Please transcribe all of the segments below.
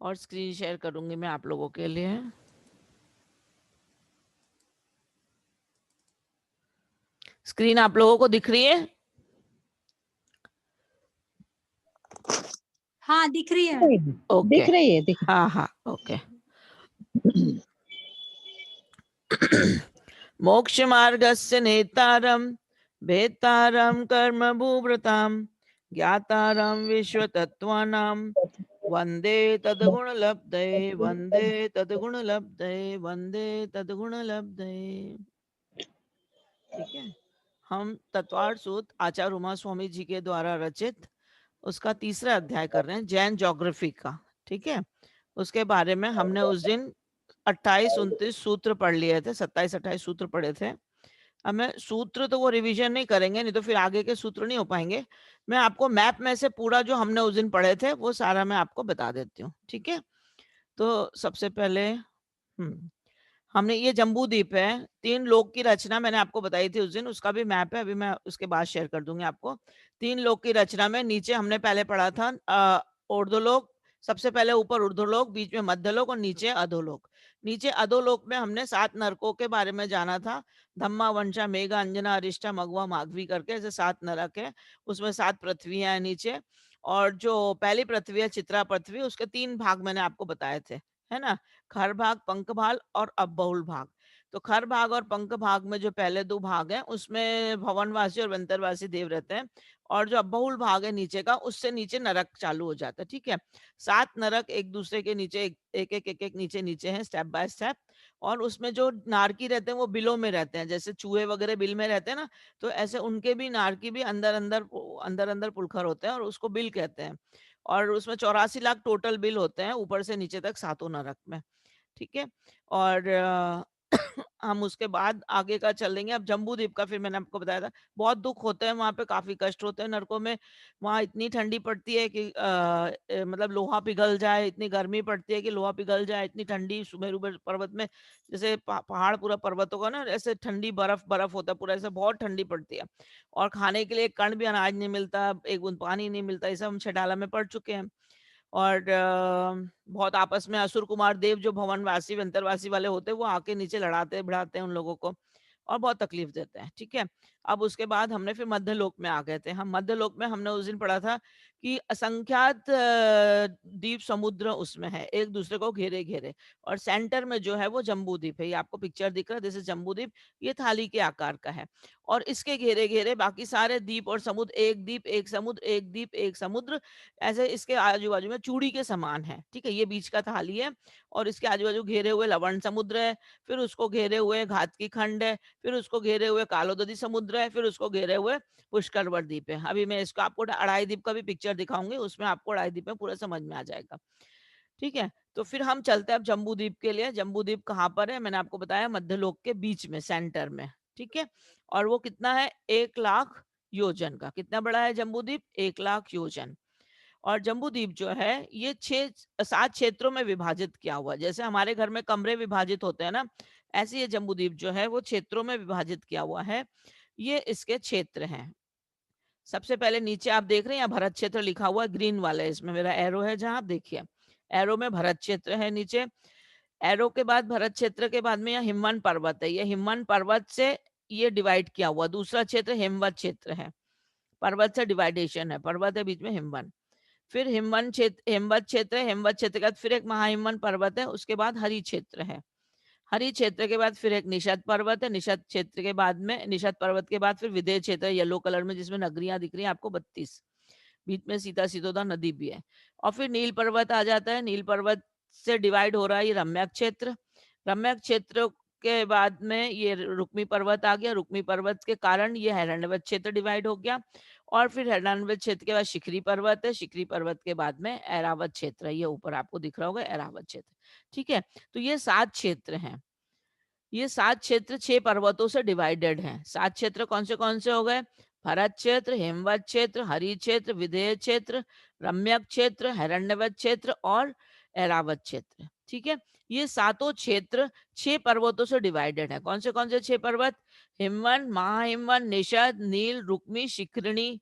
और screen share करूंगी मैं आप लोगों के लिए। स्क्रीन आप लोगों को दिख रही है? हाँ दिख रही है। ओके, दिख रही है, दिख हाँ हाँ ओके। मोक्ष मार्गस्य नेतारम भेतारम कर्म भूव्रताम ज्ञातारम विश्व तत्वानाम वंदे तद्गुण लब्धे वंदे तद्गुण लब्धे वंदे तद्गुण लब्धे। ठीक है, हम तत्वार्थ सूत्र आचार्य उमा स्वामी जी के द्वारा रचित उसका तीसरा अध्याय कर रहे हैं, जैन ज्योग्राफी का। ठीक है, उसके बारे में हमने उस दिन 28-29 सूत्र पढ़ लिए थे, 27-28 सूत्र पढ़े थे। अब मैं सूत्र तो वो रिवीजन नहीं करेंगे, नहीं तो फिर आगे के सूत्र नहीं हो पाएंगे। मैं आपको मैप में से पूरा जो हमने उस दिन पढ़े थे वो सारा मैं आपको बता देती हूँ। ठीक है, तो सबसे पहले हमने ये जम्बू द्वीप है, 3 लोक की रचना मैंने आपको बताई थी उस दिन, उसका भी मैप है, अभी मैं उसके बाद शेयर कर दूंगी आपको। 3 लोक की रचना में नीचे हमने पहले पढ़ा था ऊर्ध्वलोक, सबसे पहले ऊपर ऊर्ध्वलोक, बीच में मध्यलोक और नीचे अधोलोक। नीचे अधोलोक में हमने 7 नरकों के बारे में जाना था, धम्मा वंशा मेघा अंजना अरिष्टा मगवा माघवी करके ऐसे 7 नरक है, उसमें 7 पृथ्वियां हैं नीचे। और जो पहली पृथ्वी है चित्रा पृथ्वी, उसके 3 भाग मैंने आपको बताए थे, है ना, खर भाग, पंख भाग और अबहुल भाग। तो खर भाग और पंख भाग में जो पहले 2 भाग हैं उसमें भवनवासी और वंतरवासी देव रहते हैं, और जो अबहुल भाग है नीचे का, उससे नीचे नरक चालू हो जाता है। ठीक है, 7 नरक एक दूसरे के नीचे एक नीचे नीचे हैं, स्टेप बाय स्टेप। और उसमें जो नारकी रहते हैं वो बिलों में रहते हैं, जैसे चूहे वगैरह बिल में रहते हैं ना, तो ऐसे उनके भी नारकी भी अंदर अंदर अंदर अंदर पुलखर होते हैं और उसको बिल कहते हैं। और उसमें 84 लाख टोटल बिल होते हैं ऊपर से नीचे तक 7 नरक में। ठीक है, और हम उसके बाद आगे का चल देंगे। अब जम्बू द्वीप का फिर मैंने आपको बताया था, बहुत दुख होते हैं वहां पे, काफी कष्ट होते हैं नरकों में। वहां इतनी ठंडी पड़ती है कि मतलब लोहा पिघल जाए, इतनी गर्मी पड़ती है कि लोहा पिघल जाए, इतनी ठंडी सुमेरु पर्वत में, जैसे पहाड़ पूरा पर्वतों का ना, ऐसे ठंडी बर्फ बर्फ होता है पूरा, ऐसे बहुत ठंडी पड़ती है। और खाने के लिए एक कण भी अनाज नहीं मिलता, एक बूंद पानी नहीं मिलता, ये सब हम छटाला में पढ़ चुके हैं। और बहुत आपस में असुर कुमार देव जो भवनवासी अंतरवासी वाले होते हैं वो आके नीचे लड़ाते भिड़ाते हैं उन लोगों को, और बहुत तकलीफ देते हैं। ठीक है, अब उसके बाद हमने फिर मध्यलोक में आ गए थे। हम मध्यलोक में हमने उस दिन पढ़ा था कि असंख्यात द्वीप समुद्र उसमें है, एक दूसरे को घेरे घेरे, और सेंटर में जो है वो जम्बू द्वीप है। ये आपको पिक्चर दिख रहा है, जैसे जम्बू द्वीप ये थाली के आकार का है, और इसके घेरे घेरे बाकी सारे द्वीप और समुद्र, एक द्वीप एक समुद्र, एक द्वीप एक समुद्र, ऐसे इसके आजू बाजू में चूड़ी के समान है। ठीक है, ये बीच का थाली है, और इसके आजू बाजू घेरे हुए लवण समुद्र है, फिर उसको घेरे हुए घात की खंड है, फिर उसको घेरे हुए कालोदधी समुद्र है, फिर उसको घेरे हुए पुष्कर द्वीप है। अभी मैं इसको आपको अढ़ाई द्वीप का भी पिक्चर दिखाऊंगी, उसमें आपको अढ़ाई द्वीप में पूरा समझ में आ जाएगा। ठीक है, तो फिर हम चलते हैं अब जम्बू द्वीप के लिए। जम्बू द्वीप कहाँ पर है, मैंने आपको बताया मध्यलोक के बीच में, सेंटर में। ठीक है, और वो कितना है, 1 लाख योजन का। कितना बड़ा है जम्बू द्वीप, 1 लाख योजन। और जम्बू द्वीप जो है ये 7 क्षेत्रों में विभाजित किया हुआ है, जैसे हमारे घर में कमरे विभाजित होते हैं ना, ऐसे ये जम्बू द्वीप जो है वो क्षेत्रों में विभाजित किया हुआ है। ये इसके क्षेत्र हैं। सबसे पहले नीचे आप देख रहे हैं भरत क्षेत्र लिखा हुआ है, ग्रीन वाला है, इसमें मेरा एरो है जहां आप देखिए, एरो में भरत क्षेत्र है नीचे। एरो के बाद भरत क्षेत्र के बाद में यहाँ हिमवन पर्वत है, ये हिमवन पर्वत से ये डिवाइड किया हुआ। दूसरा क्षेत्र हिमवत क्षेत्र है, पर्वत से डिवाइडेशन है, पर्वत है बीच में हिमवन। फिर हिमवन क्षेत्र, हिमवत क्षेत्र है, हिमवत क्षेत्र के बाद फिर एक महाहिमवन पर्वत है, उसके बाद हरि क्षेत्र है, हरि क्षेत्र के बाद फिर एक निषद पर्वत है, निषद क्षेत्र के बाद में, निषद पर्वत के बाद फिर विदेह क्षेत्र येलो कलर में जिसमें नगरियां दिख रही हैं आपको 32, बीच में सीता सितोदा नदी भी है। और फिर नील पर्वत आ जाता है, नील पर्वत से डिवाइड हो रहा है ये रम्यक क्षेत्र। रम्यक क्षेत्र के बाद में ये रुक्मी पर्वत आ गया, रुक्मी पर्वत के कारण ये हिरण्यवत क्षेत्र डिवाइड हो गया। और फिर हिरण्यवत क्षेत्र के बाद शिखरी पर्वत है, शिखरी पर्वत के बाद में ऐरावत क्षेत्र है, ये ऊपर आपको दिख रहा होगा ऐरावत क्षेत्र। ठीक है, तो ये 7 क्षेत्र हैं। ये 7 क्षेत्र 6 पर्वतों से डिवाइडेड हैं। 7 क्षेत्र कौन से हो गए, भरत क्षेत्र, हेमवत क्षेत्र, हरि क्षेत्र, विदेह क्षेत्र, रम्यक क्षेत्र, हिरण्यवत क्षेत्र और ऐरावत क्षेत्र। ठीक है, ये सातों क्षेत्र 6 पर्वतों से डिवाइडेड है। कौन से 6 पर्वत, हिमवन, महाहिमवन, निषद, नील, रुक्मी, शिखरणी,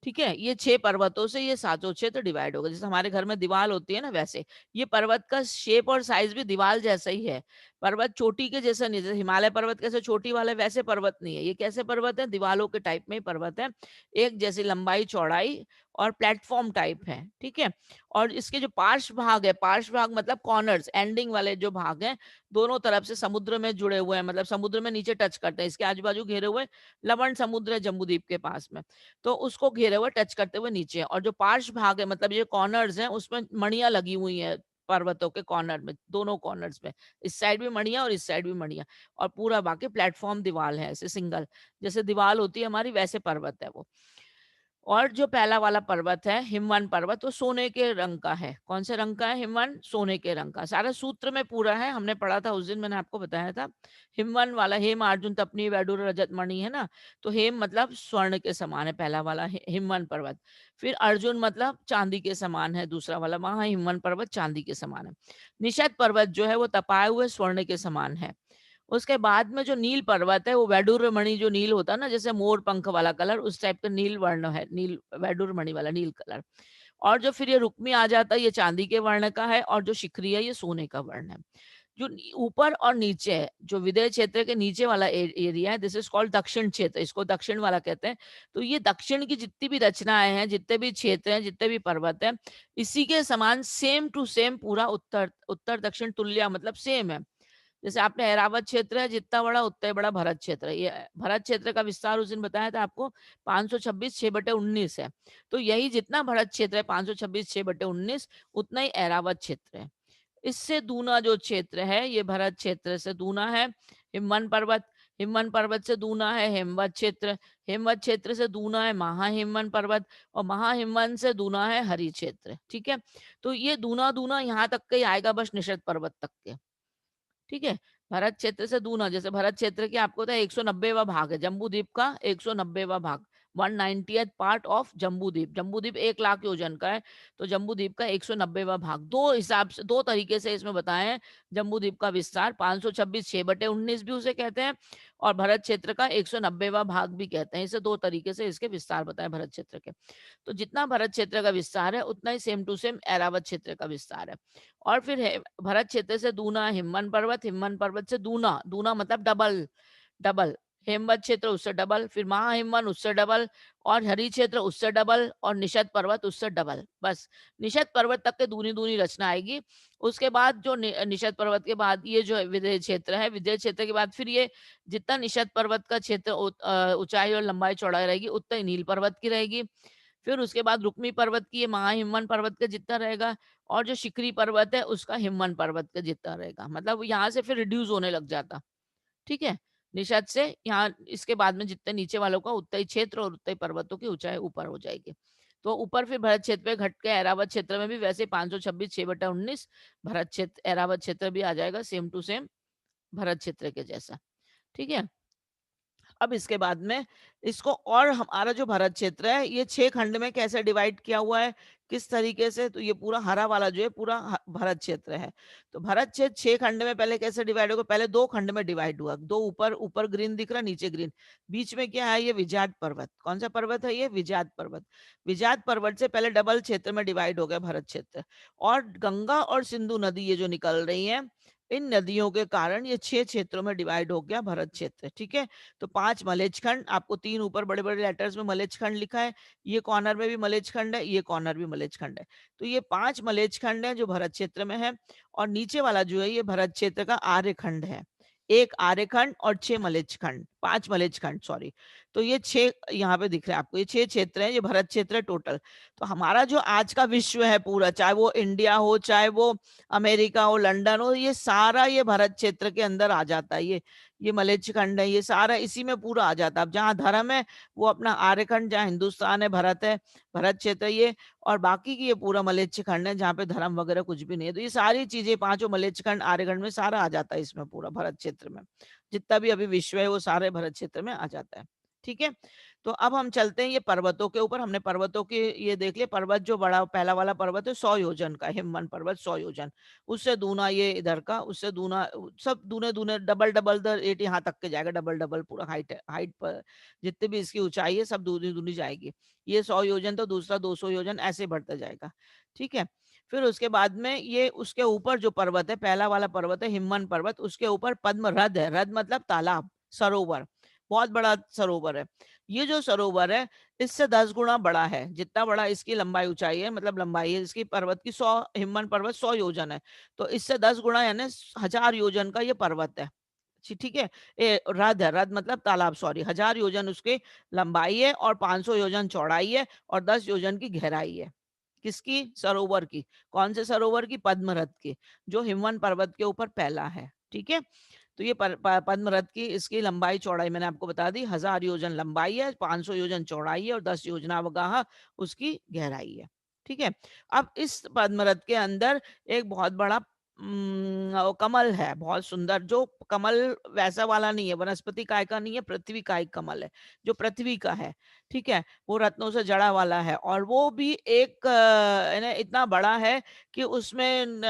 ठीक है, ये 6 पर्वतों से ये सातों क्षेत्र डिवाइड हो गए। जैसे हमारे घर में दीवार होती है ना, वैसे ये पर्वत का शेप और साइज भी दीवार जैसा ही है। पर्वत चोटी के जैसा नहीं, जैसे हिमालय पर्वत कैसे चोटी वाले वैसे पर्वत नहीं है। ये कैसे पर्वत है, दीवारों के टाइप में ही पर्वत है। एक जैसी लंबाई चौड़ाई और प्लेटफॉर्म टाइप है, ठीक है। और इसके जो पार्श्व भाग है, पार्श्व भाग मतलब कॉर्नर्स, एंडिंग वाले जो भाग हैं, दोनों तरफ से समुद्र में जुड़े हुए हैं, मतलब समुद्र में नीचे टच करते हैं। इसके आजू बाजू घिरे हुए लवण समुद्र है जम्बूद्वीप के पास में, तो उसको घेरे हुए टच करते हुए नीचे। और जो पार्श्व भाग है, मतलब ये कॉर्नर्स हैं, उसमें मणियां लगी हुई हैं पर्वतों के कॉर्नर में, दोनों कॉर्नर्स में, इस साइड भी मणियां और इस साइड भी मणियां। और पूरा बाकी प्लेटफॉर्म दीवार है, ऐसे सिंगल, जैसे दीवार होती है हमारी वैसे पर्वत है वो। और जो पहला वाला पर्वत है हिमवन पर्वत, वो सोने के रंग का है। कौन से रंग का है हिमवन? सोने के रंग का। सारा सूत्र में पूरा है, हमने पढ़ा था उस दिन, मैंने आपको बताया था। हिमवन वाला, हेम अर्जुन तपनी वैडूर रजत मणि है ना, तो हेम मतलब स्वर्ण के समान है पहला वाला हिमवन पर्वत। फिर अर्जुन मतलब चांदी के समान है दूसरा वाला, वहां हिमवन पर्वत चांदी के समान है। निषद पर्वत जो है वो तपाए हुए स्वर्ण के समान है। उसके बाद में जो नील पर्वत है, वो वैडूर्य मणि, जो नील होता है ना जैसे मोर पंख वाला कलर, उस टाइप का नील वर्ण है, नील वैडूर्य मणि वाला नील कलर। और जो फिर ये रुक्मी आ जाता है, ये चांदी के वर्ण का है। और जो शिखरी है ये सोने का वर्ण है। जो ऊपर और नीचे है, जो विदय क्षेत्र के नीचे वाला एरिया है, दिस इज कॉल्ड दक्षिण क्षेत्र, इसको दक्षिण वाला कहते हैं। तो ये दक्षिण की जितनी भी रचनाएं हैं, जितने भी क्षेत्र हैं, जितने भी पर्वत हैं, इसी के समान सेम टू सेम पूरा उत्तर उत्तर दक्षिण तुल्य, मतलब सेम है। जैसे आपने ऐरावत क्षेत्र है जितना बड़ा, उतना ही बड़ा भरत क्षेत्र है। ये भरत क्षेत्र का विस्तार उस दिन बताया था आपको, 526 6/19 है। तो यही जितना भरत क्षेत्र है 526 6/19, उतना ही ऐरावत क्षेत्र है। इससे दूना जो क्षेत्र है, ये भरत क्षेत्र से दूना है हिमवन पर्वत। हिमवन पर्वत से दूना है हेमवत क्षेत्र। हेमवत क्षेत्र से दूना है महाहिमवन पर्वत। और महाहिमवन से दूना है हरि क्षेत्र। ठीक है, तो ये दूना दूना यहाँ तक के ही आएगा, बस निषद पर्वत तक के। ठीक है, भरत क्षेत्र से दूना, जैसे भरत क्षेत्र की आपको होता है 190वां भाग है जम्बू द्वीप का, 190वां भाग, 190th पार्ट ऑफ जम्बू द्वीप। जम्बू द्वीप 1 लाख योजन का है, तो जम्बू द्वीप का 190वां भाग। दो हिसाब से, दो तरीके से इसमें बताए हैं जम्बू द्वीप का विस्तार। 526 6/19 भी उसे कहते हैं, और भरत क्षेत्र का 190वां भाग भी कहते हैं। इसे दो तरीके से इसके विस्तार बताए भरत क्षेत्र के। तो जितना भरत क्षेत्र का विस्तार है, उतना ही सेम टू सेम ऐरावत क्षेत्र का विस्तार है। और फिर है भरत क्षेत्र से दूना हिमवन पर्वत, हिमवन पर्वत से दूना, दूना मतलब डबल, डबल। हेमवत क्षेत्र उससे डबल, फिर महाहिमवन उससे डबल, और हरि क्षेत्र उससे डबल, और निषद पर्वत उससे डबल। बस निषद पर्वत तक के दूनी दूनी रचना आएगी। उसके बाद जो निषद पर्वत के बाद ये जो विदय क्षेत्र है, विदय क्षेत्र के बाद फिर ये जितना निषद पर्वत का क्षेत्र ऊंचाई और लंबाई चौड़ाई रहेगी, उतना ही नील पर्वत की रहेगी। फिर उसके बाद रुक्मी पर्वत की, ये महाहिमवन पर्वत का जितना रहेगा। और जो शिखरी पर्वत है उसका हिमवन पर्वत का जितना रहेगा। मतलब यहाँ से फिर रिड्यूस होने लग जाता। ठीक है, निषद से यहाँ इसके बाद में जितने नीचे वालों का उतना ही क्षेत्र और उतना ही पर्वतों की ऊंचाई ऊपर हो जाएगी। तो ऊपर फिर भरत क्षेत्र पे घट के ऐरावत क्षेत्र में भी वैसे 526 6/19 भरत क्षेत्र, ऐरावत क्षेत्र भी आ जाएगा सेम टू सेम भरत क्षेत्र के जैसा। ठीक है, अब इसके बाद में इसको, और हमारा जो भरत क्षेत्र है ये 6 खंड में कैसे डिवाइड किया हुआ है, किस तरीके से, तो ये पूरा हरा वाला जो है पूरा भरत क्षेत्र है। तो भरत क्षेत्र 6 खंड में पहले कैसे डिवाइड होगा, पहले 2 खंड में डिवाइड हुआ, दो, ऊपर ऊपर ग्रीन दिख रहा, नीचे ग्रीन। बीच में क्या है, ये विजात पर्वत। कौन सा पर्वत है ये, विजात पर्वत। विजात पर्वत से पहले डबल क्षेत्र में डिवाइड हो गया भरत क्षेत्र। और गंगा और सिंधु नदी ये जो निकल रही है, इन नदियों के कारण ये 6 क्षेत्रों में डिवाइड हो गया भरत क्षेत्र। ठीक है, तो 5 मलेच्छ खंड, आपको 3 ऊपर बड़े बड़े लेटर्स में मलेच्छ खंड लिखा है। ये कॉर्नर में भी मलेच्छ खंड है, ये कॉर्नर भी मलेच्छ खंड है। तो ये 5 मलेच्छ खंड है जो भरत क्षेत्र में है। और नीचे वाला जो है ये भरत क्षेत्र का आर्यखंड है। एक आर्यखंड और 6 मलेच्छ खंड, 5 मलेच्छ खंड, सॉरी। तो ये 6 यहाँ पे दिख रहा है आपको, ये 6 क्षेत्र हैं, ये भरत क्षेत्र है टोटल। तो हमारा जो आज का विश्व है पूरा, चाहे वो इंडिया हो, चाहे वो अमेरिका हो, लंदन हो, ये सारा ये भरत क्षेत्र के अंदर आ जाता है। ये मलेच्छ खंड है, ये सारा इसी में पूरा आ जाता है। अब जहाँ धर्म है वो अपना आर्यखंड, जहाँ हिंदुस्तान है भरत है, भरत क्षेत्र ये। और बाकी की ये पूरा मलेच्छ खंड है जहाँ पे धर्म वगैरह कुछ भी नहीं है। तो ये सारी चीजें 5 मलेच्छ खंड आर्यखंड में सारा आ जाता है इसमें, पूरा भरत क्षेत्र में। जितना भी अभी विश्व है वो सारे भरत क्षेत्र में आ जाता है। ठीक है। तो अब हम चलते हैं ये पर्वतों के ऊपर। हमने पर्वतों के ये देख लिया। पर्वत जो बड़ा पहला वाला पर्वत है 100 योजन का, हिमवन पर्वत 100 योजन, उससे दूना ये इधर का, उससे दूना, सब दूने दूने डबल डबल द एट यहाँ तक के जाएगा, डबल डबल पूरा हाइट है, हाइट पर जितनी भी इसकी ऊंचाई है सब दूनी दूनी जाएगी। ये 100 योजन तो दूसरा 200 योजन, ऐसे बढ़ता जाएगा। ठीक है। फिर उसके बाद में ये उसके ऊपर जो पर्वत है, पहला वाला पर्वत है हिमवन पर्वत, उसके ऊपर पद्म रथ है। रथ मतलब तालाब, सरोवर, बहुत बड़ा सरोवर है। ये जो सरोवर है इससे 10 गुना बड़ा है। जितना बड़ा इसकी लंबाई ऊंचाई है, मतलब लंबाई है इसकी पर्वत की 100, हिमवन पर्वत 100 योजन है, तो इससे 10 गुना यानी 1000 योजन का ये पर्वत है। ठीक है। रद है, रद मतलब तालाब, सॉरी, 1000 योजन उसकी लंबाई है और 500 योजन चौड़ाई है और 10 योजन की गहराई है। किसकी? सरोवर की। कौन से सरोवर की? पद्मरथ की, जो हिमवन पर्वत के ऊपर पहला है। ठीक है। तो ये पद्मरथ की इसकी लंबाई चौड़ाई मैंने आपको बता दी, 1000 योजन लंबाई है, 500 योजन चौड़ाई है और 10 योजना अवगाह उसकी गहराई है। ठीक है। अब इस पद्मरथ के अंदर एक बहुत बड़ा कमल है, बहुत सुंदर, जो कमल वैसा वाला नहीं है, वनस्पति काय का नहीं है, पृथ्वी का एक कमल है, जो पृथ्वी का है। ठीक है। वो रत्नों से जड़ा वाला है और वो भी एक इतना बड़ा है कि उसमें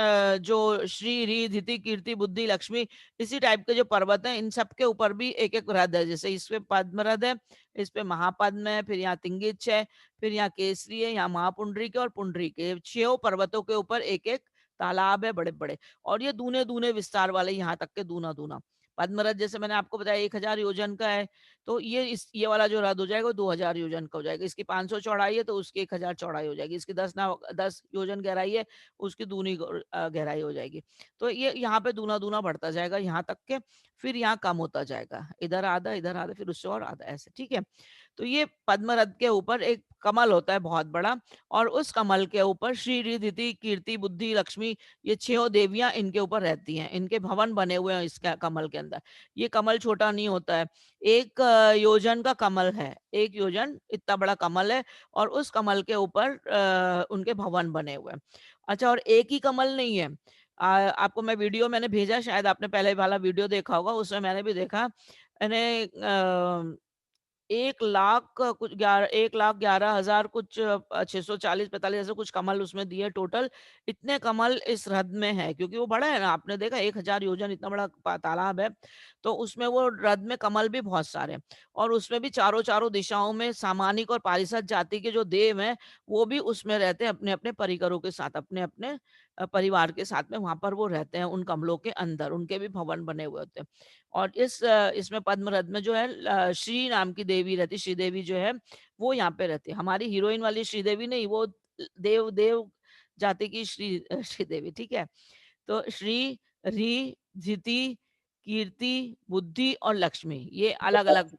जो श्री री धिति कीर्ति बुद्धि लक्ष्मी, इसी टाइप के जो पर्वत हैं, इन सब के ऊपर भी एक एक रथ है। जैसे इस पे पद्मरथ है, इस पे महापद्म है, फिर यहाँ तिंगिच है, फिर यहाँ केसरी है, यहाँ महापुंडरी के और पुंडरी के, 6 पर्वतों के ऊपर एक एक तालाब है बड़े बड़े, और ये दूने दूने विस्तार वाले, यहाँ तक के दूना दूना। पद्मरथ जैसे मैंने आपको बताया 1000 योजन का है, तो ये वाला जो रथ हो जाएगा 2000 योजन का हो जाएगा। इसकी 500 चौड़ाई है तो उसकी 1000 चौड़ाई हो जाएगी। इसकी 10 योजन गहराई है, उसकी दूनी गहराई हो जाएगी। तो ये यहाँ पे दूना दूना बढ़ता जाएगा यहाँ तक के, फिर यहाँ कम होता जाएगा, इधर आधा इधर आधा, फिर उससे और आधा, ऐसे। ठीक है। तो ये पद्मरथ के ऊपर एक कमल होता है बहुत बड़ा, और उस कमल के ऊपर श्री रिधि कीर्ति बुद्धि लक्ष्मी, ये 6 देवियां इनके ऊपर रहती हैं। इनके भवन बने हुए हैं इसके कमल के अंदर। ये कमल छोटा नहीं होता है, 1 योजन का कमल है, 1 योजन इतना बड़ा कमल है, और उस कमल के ऊपर उनके भवन बने हुए हैं। अच्छा, और एक ही कमल नहीं है। आपको मैं वीडियो मैंने भेजा, शायद आपने पहले वाला वीडियो देखा होगा, उसमें मैंने भी देखा। मैंने 1,00,000 कुछ 1,11,000 कुछ 640-45 ऐसे कुछ कमल उसमें दिए टोटल। इतने कमल इस रथ में है, क्योंकि वो बड़ा है ना, आपने देखा 1000 योजन इतना बड़ा तालाब है, तो उसमें वो रथ में कमल भी बहुत सारे हैं। और उसमें भी चारों चारों दिशाओं में सामानिक और पारिषद जाति के जो देव हैं, वो भी उसमें रहते हैं अपने अपने परिकरों के साथ, अपने अपने परिवार के साथ में वहां पर वो रहते हैं उन कमलों के अंदर, उनके भी भवन बने हुए होते हैं। और इसमें पद्मरथ में जो है श्री नाम की देवी रहती, श्रीदेवी जो है वो यहाँ पे रहती है। हमारी हीरोइन वाली श्रीदेवी नहीं, वो देव देव जाति की श्रीदेवी। ठीक है। तो श्री, री, धीति, कीर्ति, बुद्धि और लक्ष्मी, ये अलग अलग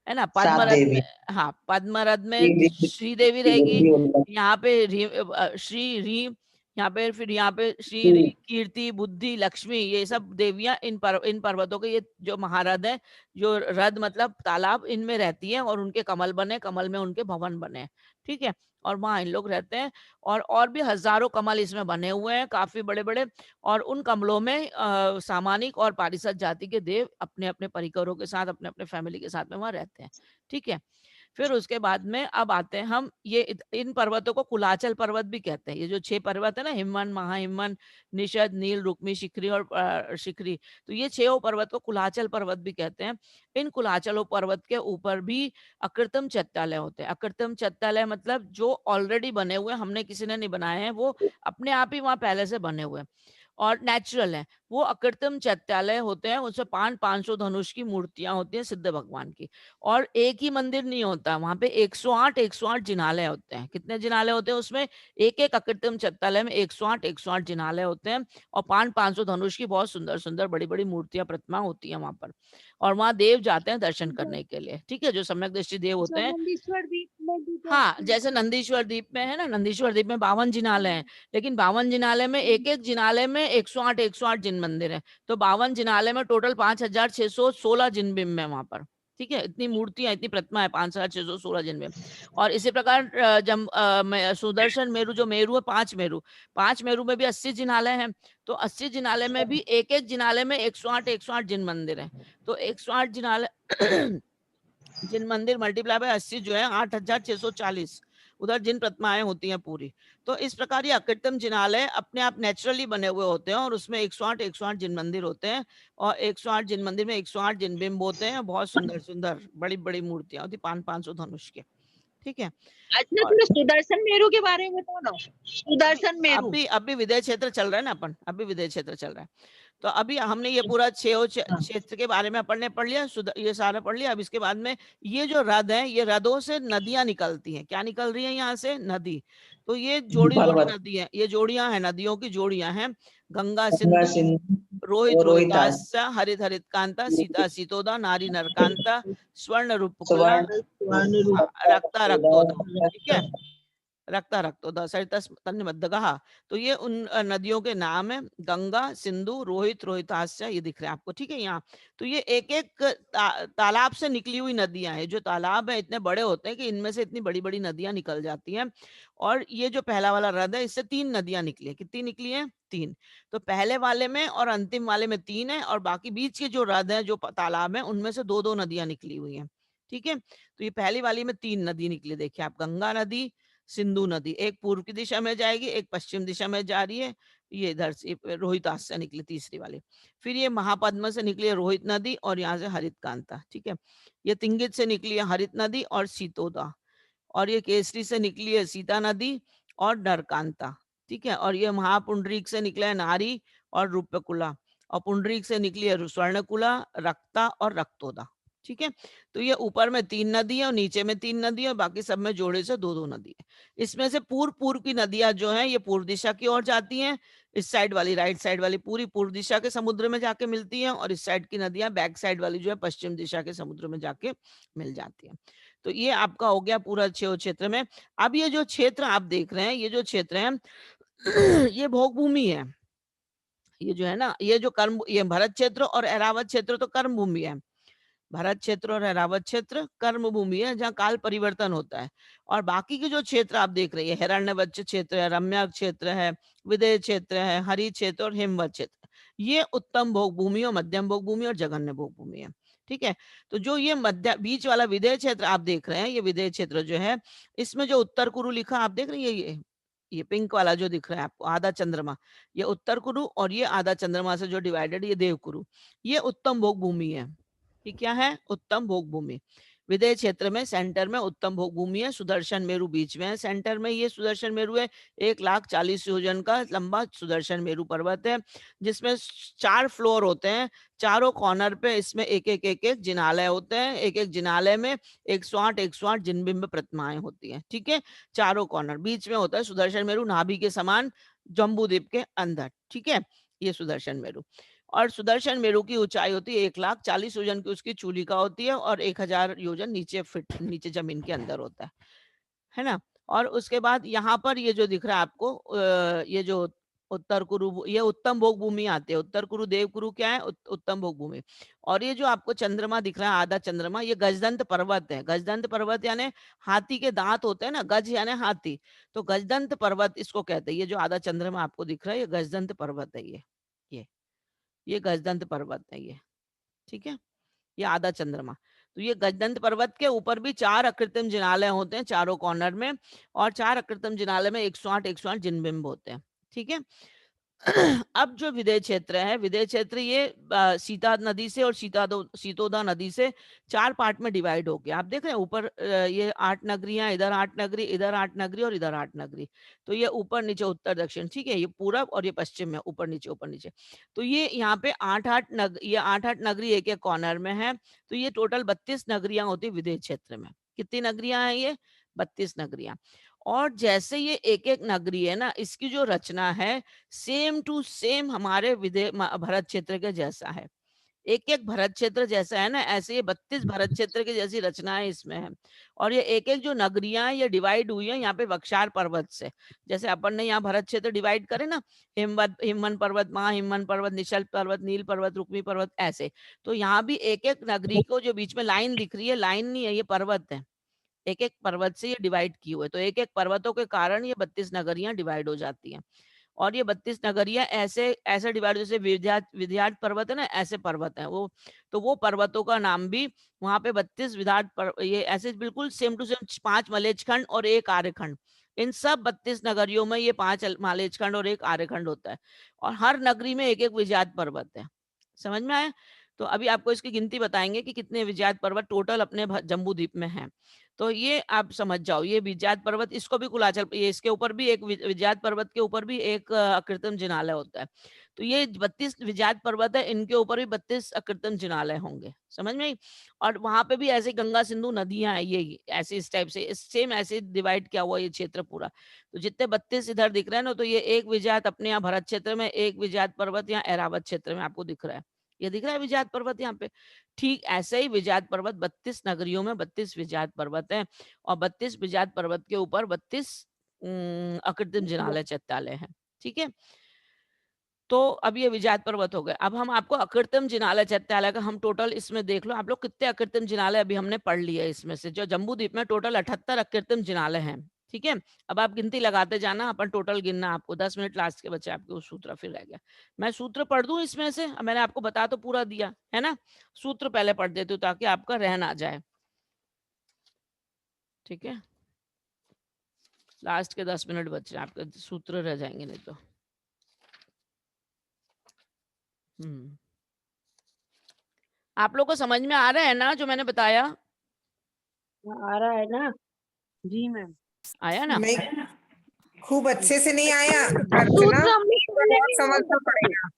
है ना। 7 पद्मरथ में, देवी। हाँ, पद्मरथ में श्री श्रीदेवी रहेगी। बुद्धि और यहाँ पे श्री री, यहाँ पे फिर यहाँ पे श्री री, लक्ष्मी। कीर्ति, बुद्धि, लक्ष्मी, ये सब देवियां इन पर्वतों के, ये जो महारथ है, जो रथ मतलब तालाब, इनमें रहती है, और उनके कमल बने, कमल में उनके भवन बने। ठीक है। और वहां इन लोग रहते हैं। और भी हजारों कमल इसमें बने हुए हैं, काफी बड़े बड़े। और उन कमलों में सामानिक और पारिषद जाति के देव अपने अपने परिकरों के साथ, अपने अपने फैमिली के साथ में वहां रहते हैं। ठीक है। फिर उसके बाद में अब आते हैं हम, ये इन पर्वतों को कुलाचल पर्वत भी कहते हैं। ये जो 6 पर्वत है ना, हिमवन, महाहिमवन, निषद, नील, रुक्मी, शिखरी और शिखरी, तो ये 6 पर्वत को कुलाचल पर्वत भी कहते हैं। इन कुलाचलों पर्वत के ऊपर भी अकृत्रिम चैत्यालय होते हैं। अकृत्रिम चैत्यालय मतलब जो ऑलरेडी बने हुए, हमने किसी ने नहीं बनाए हैं, वो अपने आप ही वहां पहले से बने हुए हैं और नेचुरल है। वो अकृत्रिम चैत्यालय होते हैं, उसमें 500 धनुष की मूर्तियां होती हैं सिद्ध भगवान की। और एक ही मंदिर नहीं होता वहां पे, 108 जिनालय होते हैं। कितने जिनालय होते हैं उसमें? एक एक अकृत्रिम चैत्यालय में 108 जिनालय होते हैं, और 500 धनुष की बहुत सुंदर सुंदर बड़ी बड़ी मूर्तियां, प्रतिमा होती है वहां पर। और वहां देव जाते हैं दर्शन जो करने के लिए। ठीक है। जो सम्यक दृष्टि देव होते जो हैं। नंदीश्वर द्वीप में भी तो हाँ, जैसे नंदीश्वर द्वीप में है ना, नंदीश्वर द्वीप में 52 जिनालय हैं, लेकिन 52 जिनालय में एक एक जिनालय में 108 जिन मंदिर है। तो 52 जिनालय में टोटल 5616 जिन बिंब है वहां पर। ठीक है। इतनी मूर्तियां, इतनी प्रतिमा है, 5616 जिन बिंब। और इसी प्रकार सुदर्शन मेरु, जो मेरु है, 5 मेरु में भी 80 जिनालय हैं। तो 80 जिनालय में भी एक एक जिनालय में 108 जिन मंदिर है। तो 108 जिनालय जिन मंदिर मल्टीप्लाई बाय 80 जो है 8640, उधर जिन प्रतिमाएं होती हैं पूरी। तो इस प्रकार ये अकृत्रिम जिनालय अपने आप नेचुरली बने हुए होते हैं और उसमें 108 जिन मंदिर होते हैं और 108 जिन मंदिर में 108 जिन बिंब होते हैं, बहुत सुंदर सुंदर बड़ी बड़ी मूर्तियां होती, 500 धनुष के। ठीक है। अच्छा, और थोड़ा सुदर्शन मेरू के बारे में बताओ ना। अभी सुदर्शन मेरू। अभी विदेश क्षेत्र चल रहा है ना, अपन अभी विदेश क्षेत्र चल रहा है। तो अभी हमने ये पूरा हाँ। क्षेत्र के बारे में अपन ने पढ़ लिया, ये सारा पढ़ लिया। अब इसके बाद में ये जो हृद है, ये हृदों से नदियां निकलती हैं। क्या निकल रही है यहाँ से? नदी। तो ये जोड़ी जोड़ी पर्वत, नदी है, ये जोड़ियां हैं, नदियों की जोड़ियां हैं। गंगा गंगा सिंधु सिंधु रोहित और रोहितास, रोहितास्या हरित हरित कांता सीता सीतोदा नारी नरकांता स्वर्ण रूपकुला स्वर्ण स्वर्ण रूप। रक्ता रक्तोदा। ठीक है, रक्ता रक्तोदा सरितस तन्निमद्दगः। तो ये उन नदियों के नाम है, गंगा सिंधु रोहित रोहितास्या, ये दिख रहे हैं आपको। ठीक है यहाँ। तो ये एक एक तालाब से निकली हुई नदियां हैं। जो तालाब है इतने बड़े होते हैं कि इनमें से इतनी बड़ी बड़ी नदियां निकल जाती हैं। और ये जो पहला वाला हृद है, इससे 3 नदियां निकली है। कितनी निकली है? 3। तो पहले वाले में और अंतिम वाले में 3 है, और बाकी बीच के जो हृद है, जो तालाब है, उनमें से 2-2 नदियां निकली हुई हैं। ठीक है। तो ये पहली वाली में 3 नदी निकली, देखिए आप, गंगा नदी, सिंधु नदी, एक पूर्व की दिशा में जाएगी, एक पश्चिम दिशा में जा रही है। ये इधर से रोहितास से निकली तीसरी वाली। फिर ये महापद्म से निकली है रोहित नदी, और यहाँ से हरित कांता। ठीक है। ये तिंगित से निकली है हरित नदी और सीतोदा। और ये केसरी से निकली है सीता नदी और नरकांता। ठीक है। और ये महापुंडरीक से निकला है नारी और रूपकुला। और पुंडरीक से निकली है स्वर्णकुला, रक्ता और रक्तोदा। ठीक है। तो ये ऊपर में 3 नदी है और नीचे में 3 नदी है, और बाकी सब में जोड़े से 2-2 नदी है। इसमें से पूर्व पूर्व की नदियां जो हैं, ये पूर्व दिशा की ओर जाती हैं। इस साइड वाली, राइट साइड वाली, पूरी पूर्व दिशा के समुद्र में जाके मिलती हैं, और इस साइड की नदियां, बैक साइड वाली जो है, पश्चिम दिशा के समुद्र में जाके मिल जाती हैं। तो ये आपका हो गया पूरा क्षेत्र में। अब ये जो क्षेत्र आप देख रहे हैं, ये जो क्षेत्र है ये भोग भूमि है। ये जो है ना, ये जो कर्म, ये भरत क्षेत्र और ऐरावत क्षेत्र तो कर्म भूमि है। भरत क्षेत्र और ऐरावत क्षेत्र कर्म भूमि है, जहाँ काल परिवर्तन होता है। और बाकी के जो क्षेत्र आप देख रहे हैं, हिरण्यवच्च क्षेत्र है, रम्या क्षेत्र है, विदेह क्षेत्र है, हरि क्षेत्र और हिमवत क्षेत्र, ये उत्तम भोग भूमि और मध्यम भोग भूमि और जघन्य भोग भूमि है। ठीक है। तो जो ये मध्य बीच वाला विदेह क्षेत्र आप देख रहे हैं, ये विदेह क्षेत्र जो है, इसमें जो उत्तर कुरु लिखा आप देख रहे हैं, ये पिंक वाला जो दिख रहा है आपको, आधा चंद्रमा, ये उत्तर कुरु, और ये आधा चंद्रमा से जो डिवाइडेड, ये देव कुरु, ये उत्तम भोग भूमि है। ये क्या है? उत्तम भोग भूमि। विदेह क्षेत्र में सेंटर में उत्तम भोग भूमि है। सुदर्शन मेरु बीच में है, सेंटर में ये सुदर्शन मेरु है। 1,40,000 योजन का लंबा सुदर्शन मेरु पर्वत है, जिसमें 4 फ्लोर होते हैं। चारों कॉर्नर पे इसमें एक एक जिनालय होते हैं। एक एक जिनालय में 108 जिनबिंब प्रतिमाएं होती हैं। ठीक है। चारों कॉर्नर, बीच में होता है सुदर्शन मेरु, नाभि के समान, जम्बू द्वीप के अंदर। ठीक है। ये सुदर्शन मेरु। और सुदर्शन मेरु की ऊंचाई होती है 1,40,000 योजन की, उसकी चूलिका होती है, और 1,000 योजन नीचे, फिट नीचे जमीन के अंदर होता है ना। और उसके बाद यहाँ पर ये जो दिख रहा है आपको, ये जो उत्तर कुरु, ये उत्तम भोग भूमि आते हैं। उत्तर कुरु देव कुरु क्या है? उत्तम भोग भूमि। और ये जो आपको चंद्रमा दिख रहा है, आधा चंद्रमा, ये गजदंत पर्वत है। गजदंत पर्वत यानी हाथी के दांत होते हैं ना, गज यानी हाथी, तो गजदंत पर्वत इसको कहते हैं। ये जो आधा चंद्रमा आपको दिख रहा है, ये गजदंत पर्वत है। ये ये गजदंत पर्वत है ये। ठीक है। ये आधा चंद्रमा। तो ये गजदंत पर्वत के ऊपर भी 4 अकृत्रिम जिनालय होते हैं चारों कॉर्नर में, और 4 अकृत्रिम जिनालय में 108 जिनबिंब होते हैं। ठीक है। अब जो विदेह क्षेत्र है, विदेह क्षेत्र ये सीता नदी से और सीतोदा नदी से 4 पार्ट में डिवाइड हो गया। आप देख रहे हैं ऊपर, ये 8 नगरियां, इधर 8 नगरी, इधर 8 नगरी और इधर 8 नगरी। तो ये ऊपर नीचे उत्तर दक्षिण, ठीक है, ये पूरब और ये पश्चिम में, ऊपर नीचे ऊपर नीचे। तो ये यहाँ पे 8-8 नगरी एक एक कॉर्नर में है। तो ये टोटल 32 नगरियां होती है विदेह क्षेत्र में। कितनी नगरियां हैं ये? 32 नगरियां। और जैसे ये एक एक नगरी है ना, इसकी जो रचना है सेम टू सेम हमारे भरत क्षेत्र के जैसा है। एक एक भरत क्षेत्र जैसा है ना, ऐसे ये 32 भरत क्षेत्र की जैसी रचनाएं इसमें है। और ये एक एक जो नगरियां हैं, ये डिवाइड हुई है यहाँ पे वक्षार पर्वत से। जैसे अपन ने यहाँ भरत क्षेत्र डिवाइड करे ना, हिमवन पर्वत, महाहिमवन पर्वत, निशल पर्वत, नील पर्वत, रुक्मी पर्वत, ऐसे। तो यहाँ भी एक एक नगरी को जो बीच में लाइन दिख रही है, लाइन नहीं है, ये पर्वत है। एक एक पर्वत से ये डिवाइड किए हुए, तो एक एक पर्वतों के कारण ये 32 नगरियां डिवाइड हो जाती हैं। और ये 32 नगरिया ऐसे ऐसे डिवाइड, जैसे विध्याट पर्वत है ना, ऐसे पर्वत है वो, तो वो पर्वतों का नाम भी वहां पे 32 ये ऐसे बिल्कुल सेम टू सेम 5 मलेचखंड और 1 आर्यखंड, इन सब 32 नगरियों में ये 5 मालेचखंड और 1 आर्यखंड होता है, और हर नगरी में एक एक विजात पर्वत है। समझ में आया? तो अभी आपको इसकी गिनती बताएंगे कि कितने विजात पर्वत टोटल अपने जम्बू द्वीप में हैं। तो ये आप समझ जाओ, ये विजात पर्वत, इसको भी कुलाचल, ये इसके ऊपर भी एक विजात पर्वत के ऊपर भी एक अकृत्रिम जिनालय होता है। तो ये 32 विजात पर्वत है, इनके ऊपर भी 32 अकृत्रिम जिनालय होंगे। समझ में आई? और वहां पे भी ऐसे गंगा सिंधु नदियां हैं, ये ऐसे इस टाइप से सेम ऐसे डिवाइड किया हुआ ये क्षेत्र पूरा। तो जितने 32 इधर दिख रहे हैं ना, तो ये एक विजात अपने यहाँ भरत क्षेत्र में, एक विजात पर्वत यहाँ एरावत क्षेत्र में आपको दिख रहा है। ये दिख रहा है विजात पर्वत यहाँ पे। ठीक ऐसे ही विजात पर्वत 32 नगरियों में 32 विजात पर्वत है, और 32 विजात पर्वत के ऊपर 32 अकृत्रिम जिनालय चैत्यालय है। ठीक है, तो अब ये विजात पर्वत हो गए। अब हम आपको अकृत्रिम जिनालय चैत्यालय का हम टोटल इसमें देख लो आप लोग कितने अकृत्रिम जिनालय अभी हमने पढ़ लिए इसमें से। जो जम्बू द्वीप में टोटल 78 अकृत्रिम जिनालय हैं। ठीक है, अब आप गिनती लगाते जाना, अपन टोटल गिनना, आपको 10 मिनट लास्ट के बच्चे आपके उस सूत्र फिर रह गया। मैं सूत्र पढ़ दूं इसमें से? मैंने आपको बता तो पूरा दिया है ना, सूत्र पहले पढ़ देती हूँ ताकि आपका रह ना जाए। ठीक है, लास्ट के 10 मिनट बच्चे आपके सूत्र रह जाएंगे नहीं तो। आप लोग को समझ में आ रहा है ना जो मैंने बताया? आ रहा है ना? जी मैम। आया ना? नहीं, खूब अच्छे से नहीं आया अर्चना, सूत्र हम भी बहुत समझना पड़ेगा।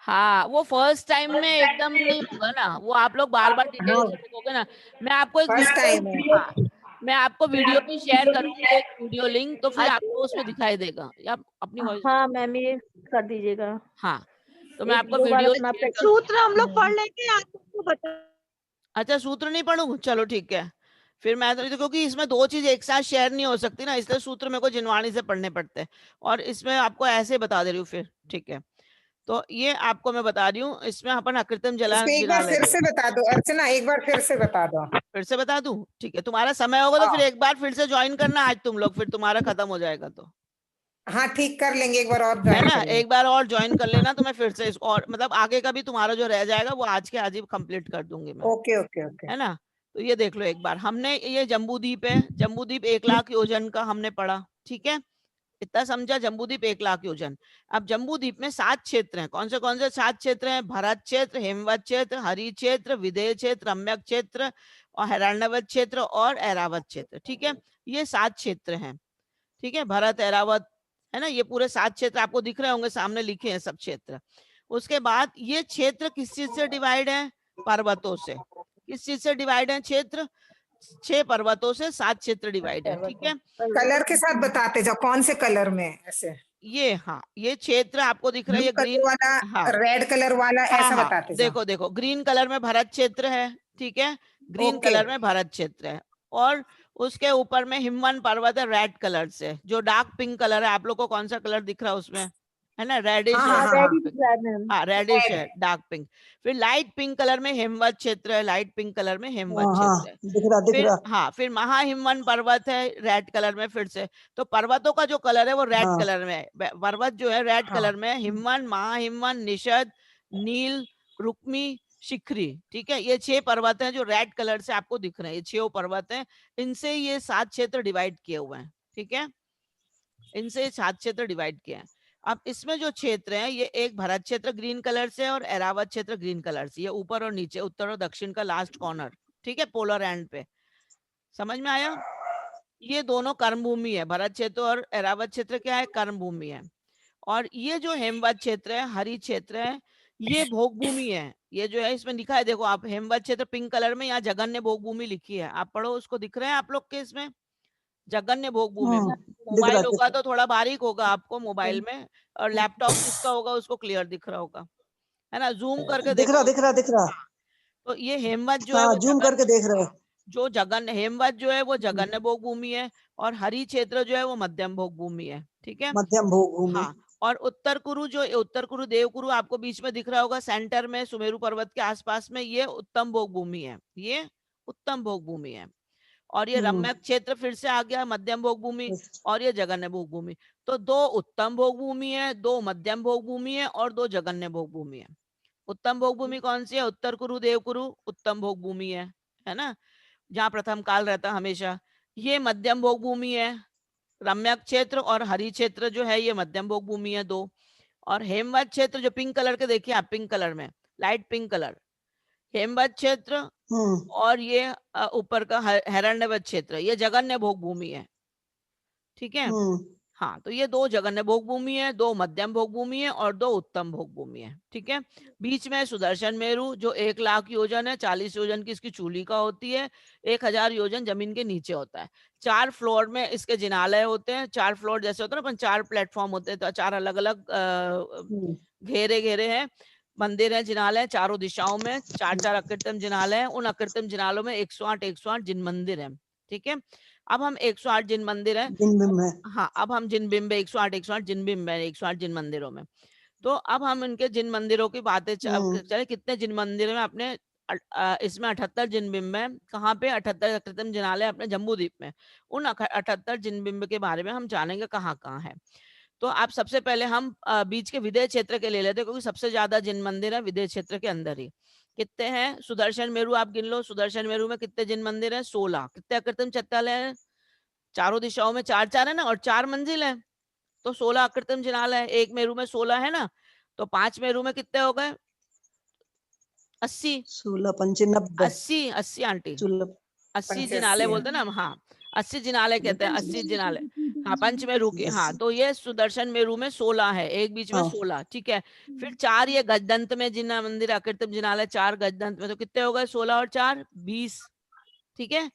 हाँ, वो फर्स्ट टाइम में एकदम नहीं होगा ना, वो आप लोग बार बार डिटेल हाँ, से देखोगे ना। मैं आपको एक फर्स्ट टाइम है। हाँ, मैं आपको वीडियो भी शेयर करूंगी, एक वीडियो लिंक, तो फिर आपको उसमें दिखाई देगा। या अपनी वॉइस, हाँ मैम ये कर दीजिएगा। हाँ, तो मैं एक आपको दो बार वीडियो अपना शेयर करूंगी। सूत्र हम लोग पढ़ लेंगे, आपको बता। अच्छा, सूत्र नहीं पढ़ूं? चलो ठीक है, फिर मैं तो, क्योंकि इसमें दो चीज एक साथ शेयर नहीं हो सकती ना, इसलिए सूत्र मेरे को जिनवाणी से पढ़ने पड़ते हैं, और इसमें आपको ऐसे बता दे रही हूँ फिर। ठीक है, तो ये आपको मैं बता रही हूँ, इसमें अपन अकृत्रिम इसको एक बार जिनालय फिर से बता दो अर्चना, एक बार फिर से बता दो। फिर से बता दूं? ठीक है, तुम्हारा समय होगा तो फिर हाँ एक बार फिर से ज्वाइन करना आज तुम लोग, फिर तुम्हारा खत्म हो जाएगा तो, हाँ, ठीक कर लेंगे, एक बार और है ज्वाइन ना? कर लेंगे। एक बार और ज्वाइन कर लेना, तो मैं फिर से इसको, और मतलब आगे का भी तुम्हारा जो रह जाएगा वो आज के आज ही कंप्लीट कर दूंगी मैं, ओके ओके ओके। है ना? तो ये देख लो एक बार, हमने ये जम्बूद्वीप है, जम्बूद्वीप 1,00,000 योजन का हमने पढ़ा। ठीक है, इतना समझा, जम्बूद्वीप 1,00,000 योजन। अब जम्बूद्वीप में 7 क्षेत्र हैं। कौन से 7 क्षेत्र हैं? भरत क्षेत्र, हेमवत क्षेत्र, हरि क्षेत्र, विदेह क्षेत्र, रम्यक क्षेत्र, और हिरण्यवत क्षेत्र और ऐरावत क्षेत्र। ठीक है, ये 7 क्षेत्र हैं। ठीक है, भरत, ऐरावत, है ना, ये पूरे 7 क्षेत्र आपको दिख रहे होंगे, सामने लिखे हैं सब क्षेत्र। उसके बाद ये क्षेत्र किस चीज से डिवाइड है? पर्वतों से। किस चीज से डिवाइड है क्षेत्र? 6 पर्वतों से 7 क्षेत्र डिवाइड है। ठीक है, कलर के साथ बताते जाओ, कौन से कलर में ऐसे? ये, हाँ, ये क्षेत्र आपको दिख रहा है, ब्लू ये कलर ग्रीन, वाला, हाँ रेड कलर वाला, हाँ ऐसा हाँ, बताते जाओ। देखो देखो, ग्रीन कलर में भरत क्षेत्र है। ठीक है, ग्रीन ओके। कलर में भरत क्षेत्र है, और उसके ऊपर में हिमवन पर्वत है रेड कलर से, जो डार्क पिंक कलर है। आप लोग को कौन सा कलर दिख रहा है उसमें? है ना, रेडिश हाँ है, हाँ हाँ हाँ डार्क हाँ, रेडी पिंक। दिख रहा है मैम। हाँ, रेडिश रेड। है, डार्क पिंक। फिर लाइट पिंक कलर में हेमवत क्षेत्र है, लाइट पिंक कलर में हेमवत हाँ हाँ, क्षेत्र है। दिख रहा दिख फिर रहा। हाँ, फिर महाहिमवन पर्वत है रेड कलर में फिर से। तो पर्वतों का जो कलर है वो रेड हाँ कलर में है, पर्वत जो है रेड हाँ कलर में है, हिमवन, महाहिमवन, निषद, नील, रुक्मी, शिखरी। ठीक है, ये 6 पर्वत हैं जो रेड कलर से आपको दिख रहे हैं, ये 6 पर्वत हैं, इनसे ये 7 क्षेत्र डिवाइड किए हुए हैं। ठीक है, इनसे 7 क्षेत्र डिवाइड किए हैं। अब इसमें जो क्षेत्र है, ये एक भरत क्षेत्र ग्रीन कलर से और ऐरावत क्षेत्र ग्रीन कलर से, ये ऊपर और नीचे, उत्तर और दक्षिण का लास्ट कॉर्नर। ठीक है, पोलर एंड पे। समझ में आया? ये दोनों कर्म भूमि है, भरत क्षेत्र और ऐरावत क्षेत्र क्या है? कर्म भूमि है। और ये जो हेमवत क्षेत्र है, हरि क्षेत्र है, ये भोग भूमि है। ये जो है इसमें लिखा है, देखो आप, हेमवत क्षेत्र पिंक कलर में, यहाँ जगन्य भोग भूमि लिखी है, आप पढ़ो उसको, दिख रहे हैं आप लोग के इसमें? जगन्य भोग भूमि। दिख रहा मोबाइल दिख होगा रहा। तो थोड़ा बारीक होगा आपको मोबाइल में, और लैपटॉप जिसका होगा उसको क्लियर दिख रहा होगा, है ना? जूम करके दिख देखो रहा दिख उसको। रहा दिख रहा। हाँ, तो ये हेमवत जो है हाँ वो जूम करके जगन्य, देख रहे हैं। जो जगन्य हेमवत जो है वो जगन्य भोग भूमि है, और हरि क्षेत्र जो है वो मध्यम भोग भूमि है। ठीक है, मध्यम भोग भूमि। हाँ। और उत्तर कुरु, जो उत्तर कुरु, देवकुरु आपको बीच में दिख रहा होगा सेंटर में, सुमेरु पर्वत के आसपास में, ये उत्तम भोग भूमि है, ये उत्तम भोग भूमि है। और ये रम्यक क्षेत्र फिर से आ गया मध्यम भोग भूमि, और ये जघन्य भोग भूमि। तो 2 उत्तम भोग भूमि है, 2 मध्यम भोग भूमि है, और 2 जघन्य भोग भूमि है। उत्तम भोग भूमि कौन सी है? उत्तर कुरु देव कुरु उत्तम भोग भूमि है ना, जहाँ प्रथम काल रहता हमेशा। ये मध्यम भोग भूमि है, रम्यक क्षेत्र और हरि क्षेत्र जो है ये मध्यम भोग भूमि है 2। और हेमवत क्षेत्र जो पिंक कलर के देखिए आप, पिंक कलर में, लाइट पिंक कलर, हेमवत क्षेत्र, और ये ऊपर का हिरण्यवत क्षेत्र, ये जघन्य भोग भूमि है। ठीक है, हाँ, तो ये 2 जघन्य भोग भूमि है, 2 मध्यम भोग भूमि है, और 2 उत्तम भोग भूमि है। ठीक है, बीच में सुदर्शन मेरु जो 1 लाख योजन है, 40 योजन की इसकी चूलिका होती है, 1000 योजन जमीन के नीचे होता है। 4 फ्लोर में इसके जिनालय होते हैं, 4 फ्लोर जैसे होता है ना, 4 प्लेटफॉर्म होते हैं, तो 4 अलग अलग घेरे घेरे हैं, मंदिर है, जिनालय चारों दिशाओं में, 4 अकृत्रिम जिनालय है। उन अकृत्रिम जिनालों में 108 जिन मंदिर है। ठीक है, अब हम 108 जिन मंदिर है, हाँ, अब हम जिन बिंब 108 जिन बिंब है 108 जिन मंदिरों में। तो अब हम इनके जिन मंदिरों की बातें चले, कितने जिन मंदिर में अपने इसमें 78 जिन बिंब है। कहाँ पे? 78 अकृत्रिम जिनालय अपने जम्बू द्वीप में। उन 78 जिन बिंब के बारे में हम जानेंगे कहाँ कहाँ है। तो आप सबसे पहले हम बीच के विदेह क्षेत्र के ले लेते हैं, क्योंकि सबसे ज्यादा जिन मंदिर है विदेह क्षेत्र के अंदर ही। कितने हैं? सुदर्शन मेरु आप गिन लो, सुदर्शन मेरु में कितने जिन मंदिर है? 16। कितने अकृत्रिम चित्रालय है? चारों दिशाओं में 4 है ना, और 4 मंजिल है, तो 16 अकृत्रिम जिनालय है। एक मेरु में 16 है ना, तो 5 मेरु में कितने हो गए? 80। 16 पंचे 90। 80 आंटी, 80 जिनालय 85 बोलते हैं ना, हाँ 80 जिनालय कहते हैं, 80 जिनालय। हाँ, पंच मेरु के, हाँ, तो ये सुदर्शन मेरु में 16 है, एक बीच में 16। ठीक है, फिर 4 ये गजदंत में जिन मंदिर अकृत्रिम जिनालय, 4 गजदंत में, तो कितने हो गए? 16 और 4 20। ठीक है,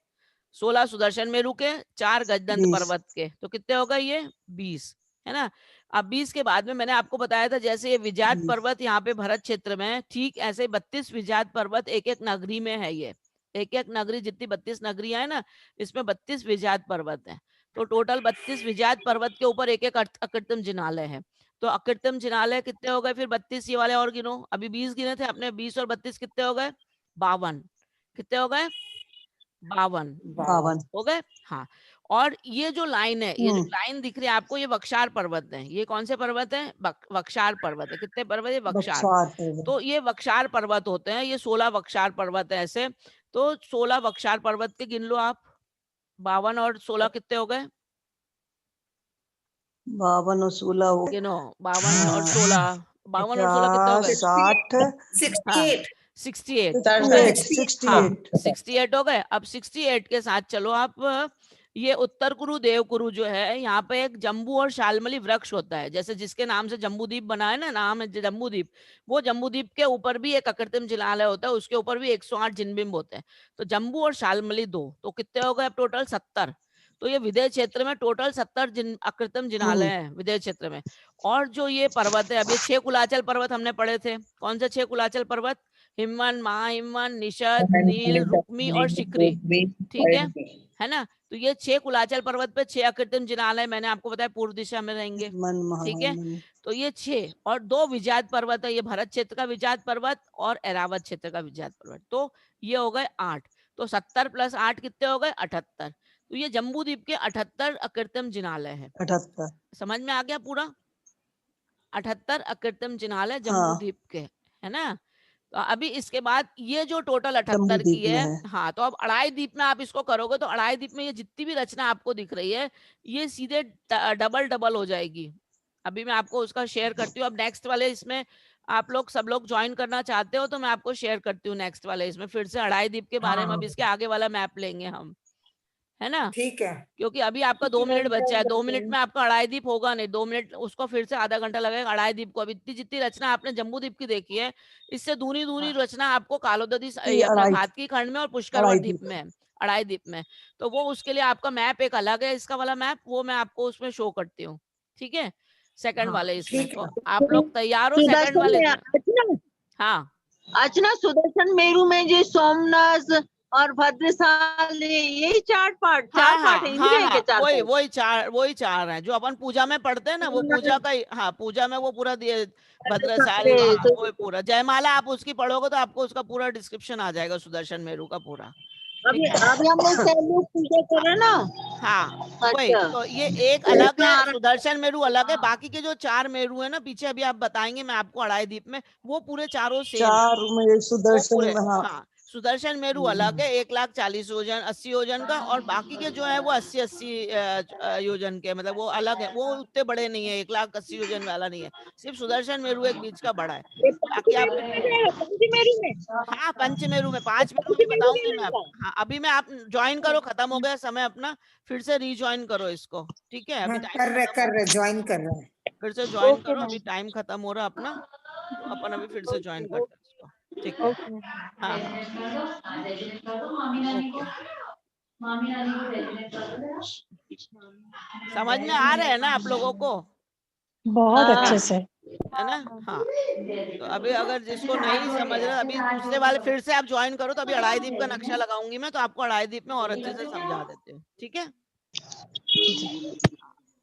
16 सुदर्शन मेरु के, 4 गजदंत पर्वत के, तो कितने हो गए? ये 20 है ना। अब 20 के बाद में मैंने आपको बताया था, जैसे ये विजात पर्वत यहाँ पे भरत क्षेत्र में है, ठीक ऐसे 32 विजात पर्वत एक एक नगरी में है। ये एक एक नगरी, जितनी 32 नगरियां है ना, इसमें 32 विजात पर्वत है। तो टोटल 32 विजात पर्वत के ऊपर एक एक अकृत्रिम जिनालय है। तो अकृत्रिम जिनालय कितने हो गए फिर? 32। ये वाले और गिनो, अभी 20 गिने थे अपने, 20 और 32 कितने हो गए? 52। कितने हो गए? 52 हो गए। हाँ, और ये जो लाइन है, ये जो लाइन दिख रही है आपको, ये वक्षार पर्वत है। ये कौन से पर्वत है? वक्षार पर्वत है। कितने पर्वत है? वक्षार। तो ये वक्षार पर्वत होते हैं, ये 16 वक्षार पर्वत है ऐसे। तो 16 वक्षार पर्वत के गिन लो आप। 52 और 16 कितने हो गए? 52 और 16 हो, गिनो, 52 और 16, 52 और 16 कितने हो गए? 60 68 68 हो गए। 68 हाँ, 68 हो गए। अब 68 के साथ चलो आप, ये उत्तर कुरु देव कुरु जो है, यहाँ पे एक जम्बू और शालमली वृक्ष होता है, जैसे जिसके नाम से जम्बू द्वीप बना है ना, नाम है जम्बू द्वीप। वो जम्बू द्वीप के ऊपर भी एक अकृत्रिम जिनालय होता है, उसके ऊपर भी 108 जिनबिंब होते हैं। तो जम्बू और शालमली 2, तो कितने हो गए अब टोटल? 70। तो ये विदेह क्षेत्र में टोटल 70 अकृत्रिम जिनालय है विदेह क्षेत्र में। और जो ये पर्वत है, अब ये 6 कुलाचल पर्वत हमने पढ़े थे। कौन से 6 कुलाचल पर्वत? हिमवन, महाहिमवन, निषद, नील, रुक्मी और शिखरी। ठीक है ना। तो ये 6 कुलाचल पर्वत पे 6 अकृत्रिम जिनालय मैंने आपको बताया पूर्व दिशा में रहेंगे। ठीक है, तो ये 6 और 2 विजात पर्वत है, ये भरत क्षेत्र का विजात पर्वत और एरावत क्षेत्र का विजात पर्वत। तो ये हो गए 8। तो 70 + 8 कितने हो गए? 78। तो ये जम्बू द्वीप के 78 अकृत्रिम जिनालय है। 78 समझ में आ गया पूरा? 78 अकृत्रिम जिनालय जम्बू द्वीप के, है ना। तो अभी इसके बाद ये जो टोटल 78 की है, हाँ, तो अब अड़ाई द्वीप में आप इसको करोगे, तो अड़ाई द्वीप में ये जितनी भी रचना आपको दिख रही है, ये सीधे डबल हो जाएगी। अभी मैं आपको उसका शेयर करती हूँ। अब नेक्स्ट वाले इसमें आप लोग सब लोग ज्वाइन करना चाहते हो तो मैं आपको शेयर करती हूँ नेक्स्ट वाले इसमें, फिर से अड़ाई द्वीप के बारे में। अब इसके आगे वाला मैप लेंगे हम, है ना। ठीक है, क्योंकि अभी आपका 2 मिनट बचा है, 2 मिनट में आपका अड़ाई द्वीप होगा नहीं, 2 मिनट उसको फिर से आधा घंटा लगेगा अड़ाई द्वीप को। अब इतनी जितनी रचना आपने जम्बू द्वीप की देखी है, इससे दूनी दूनी रचना आपको कालोददी अपने भातकी खंड में और पुष्करवत द्वीप में है, अड़ाई द्वीप में। तो वो उसके लिए आपका मैप एक अलग है, इसका वाला मैप वो मैं आपको उसमें शो करती हूँ। ठीक है, सेकंड वाले इसमें। तो आप लोग तैयार हो सेकंड वाले में? हाँ, अर्चना, सुदर्शन मेरु में जो सोमनाथ और भद्रशाली, यही 4 पार्ट, 4 पार्ट है इनके के 4 पार्ट। वही चार है जो अपन पूजा में पढ़ते हैं ना, वो पूजा का ही। हाँ, पूजा में वो पूरा दिए भद्रशाली, वो पूरा जयमाला आप उसकी पढ़ोगे तो आपको उसका पूरा डिस्क्रिप्शन आ जाएगा सुदर्शन मेरु का पूरा। अभी ठीक है? अभी हम लोग सैलूट पूजा कर रहे हैं ना। हाँ वही अच्छा तो ये एक अलग है, हाँ। सुदर्शन मेरू अलग है, बाकी के जो 4 मेरू है ना पीछे अभी आप बताएंगे मैं आपको अढ़ाई दीप में, वो पूरे चारों सेम है। चार में वो सुदर्शन पूरे में, हाँ। हाँ सुदर्शन मेरू अलग है 1,40,000 योजन 80 योजन का, और बाकी के जो है वो 80 योजन के, मतलब वो अलग है, वो उतने बड़े नहीं है, 1,80,000 योजन वाला नहीं है, सिर्फ सुदर्शन मेरू एक बीच का बड़ा है। ये बाकी आप पंचमेरू में हाँ पंचमेरू में 5 मेरू अभी पंचमेरू बताऊंगी में मैं होगा। हाँ अभी मैं आप ज्वाइन करो, खत्म हो गया समय अपना, फिर से रीज्वाइन करो इसको, ठीक है? अभी हाँ टाइम खत्म हो कर गया, रहे ज्वाइन कर रहे हैं। फिर से ज्वाइन ओके करो, अभी मैम। टाइम खत्म हो रहा अपना, तो अपन अभी फिर से ज्वाइन करते हैं इसको, ठीक है? Okay ma'am. हाँ ओके, समझ में आ रहे हैं ना आप लोगों को, बहुत हाँ। अच्छे से। है ना? हाँ तो अभी अगर जिसको नहीं समझ रहा, अभी दूसरे वाले फिर से आप ज्वाइन करो, तो अभी अढ़ाई दीप का नक्शा लगाऊंगी मैं, तो आपको अढ़ाई दीप में और अच्छे से समझा देते हैं, ठीक है?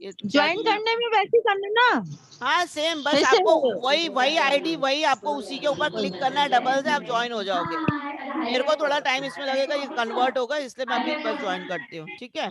ये ज्वाइन करने में वैसे ही करना ना। हाँ सेम, बस जैसे आपको वही वही आईडी वही आपको उसी के ऊपर क्लिक करना है, डबल से आप ज्वाइन हो जाओगे। मेरे को थोड़ा टाइम इसमें लगेगा, ये कन्वर्ट होगा, इसलिए मैं अभी बस ज्वाइन करती हूँ, ठीक है?